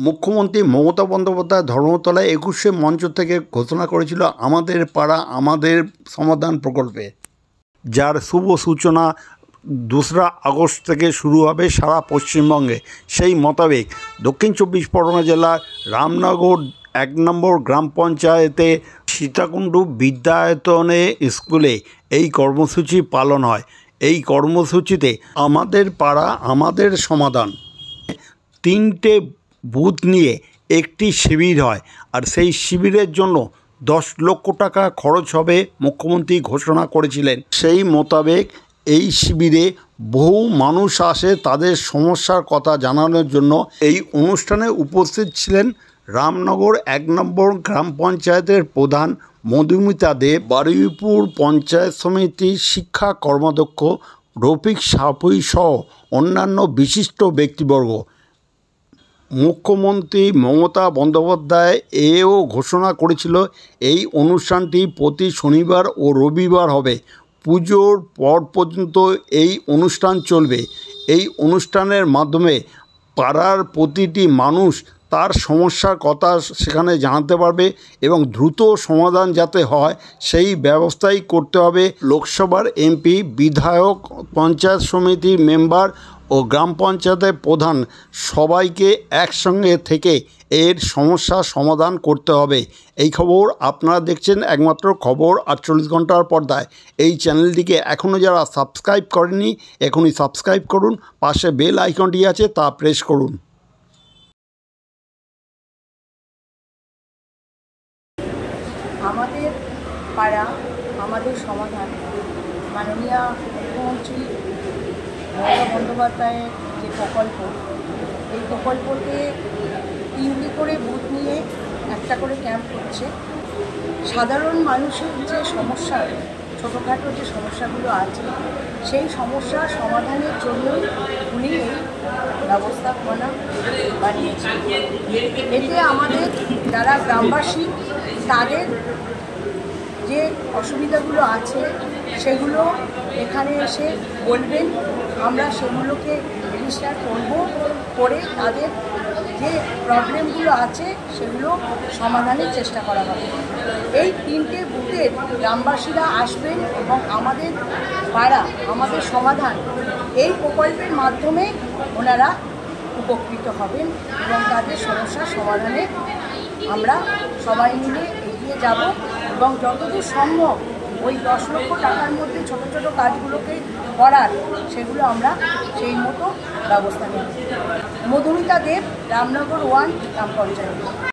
মুখ্যমন্ত্রী মমতা বন্দ্যোপাধ্যায় ধর্মতলায় ২১শে মঞ্চ থেকে ঘোষণা করেছিল আমাদের পাড়া আমাদের সমাধান প্রকল্পে, যার শুভ সূচনা ২রা আগস্ট থেকে শুরু হবে সারা পশ্চিমবঙ্গে। সেই মোতাবেক দক্ষিণ ২৪ পরগনা জেলার রামনগর ১ নম্বর গ্রাম পঞ্চায়েতে সীতাকুণ্ডু বিদ্যায়তনে স্কুলে এই কর্মসূচি পালন হয়। এই কর্মসূচিতে আমাদের পাড়া আমাদের সমাধান ৩টে বুথ নিয়ে একটি শিবির হয়, আর সেই শিবিরের জন্য ১০ লক্ষ টাকা খরচ হবে মুখ্যমন্ত্রী ঘোষণা করেছিলেন। সেই মোতাবেক এই শিবিরে বহু মানুষ আসে তাদের সমস্যার কথা জানানোর জন্য। এই অনুষ্ঠানে উপস্থিত ছিলেন রামনগর ১ নম্বর গ্রাম পঞ্চায়েতের প্রধান মধুমিতা দেব, বারুইপুর পঞ্চায়েত সমিতির শিক্ষা কর্মাধ্যক্ষ রফিক সাপুই সহ অন্যান্য বিশিষ্ট ব্যক্তিবর্গ। মুখ্যমন্ত্রী মমতা বন্দ্যোপাধ্যায় এও ঘোষণা করেছিল এই অনুষ্ঠানটি প্রতি শনিবার ও রবিবার হবে। পুজোর পর পর্যন্ত এই অনুষ্ঠান চলবে। এই অনুষ্ঠানের মাধ্যমে পাড়ার প্রতিটি মানুষ তার সমস্যার কথা সেখানে জানাতে পারবে এবং দ্রুত সমাধান যাতে হয় সেই ব্যবস্থাই করতে হবে। লোকসভার এমপি, বিধায়ক, পঞ্চায়েত সমিতির মেম্বার ও গ্রাম পঞ্চায়েতের প্রধান সবাইকে একসঙ্গে থেকে এর সমস্যার সমাধান করতে হবে। এই খবর আপনারা দেখছেন একমাত্র খবর ৪৮ ঘন্টার পর্দায়। এই চ্যানেলটিকে এখনও যারা সাবস্ক্রাইব করেননি এখনই সাবস্ক্রাইব করুন, পাশে বেল আইকনটি আছে তা প্রেস করুন। আমাদের পাড়া আমাদের সমাধান মাননীয় মুখ্যমন্ত্রী মমতা বন্দ্যোপাধ্যায়ের যে প্রকল্প, এই প্রকল্পতে ৩টি করে বুথ নিয়ে একটা করে ক্যাম্প করছে। সাধারণ মানুষের যে সমস্যা, ছোটোখাটো যে সমস্যাগুলো আছে সেই সমস্যা সমাধানের জন্যই উনি এই ব্যবস্থাপনা বানিয়েছেন। এতে আমাদের যারা গ্রামবাসী তাদের যে অসুবিধাগুলো আছে সেগুলো এখানে এসে বলবেন, আমরা সেগুলোকে রেজিস্টার করে তাদের যে প্রবলেমগুলো আছে সেগুলো সমাধানের চেষ্টা করা হবে। এই 3টে বুথের গ্রামবাসীরা আসবেন এবং আমাদের পাড়া আমাদের সমাধান এই প্রকল্পের মাধ্যমে ওনারা উপকৃত হবেন এবং তাদের সমস্যার সমাধানে আমরা সবাই মিলে এগিয়ে যাব এবং যতদূর সম্ভব ওই ১০ লক্ষ টাকার মধ্যে ছোটো ছোটো কাজগুলোকে করার সেগুলো আমরা সেই মতো ব্যবস্থা নেব। মধুমিতা দেব, রামনগর 1 গ্রাম পঞ্চায়েত।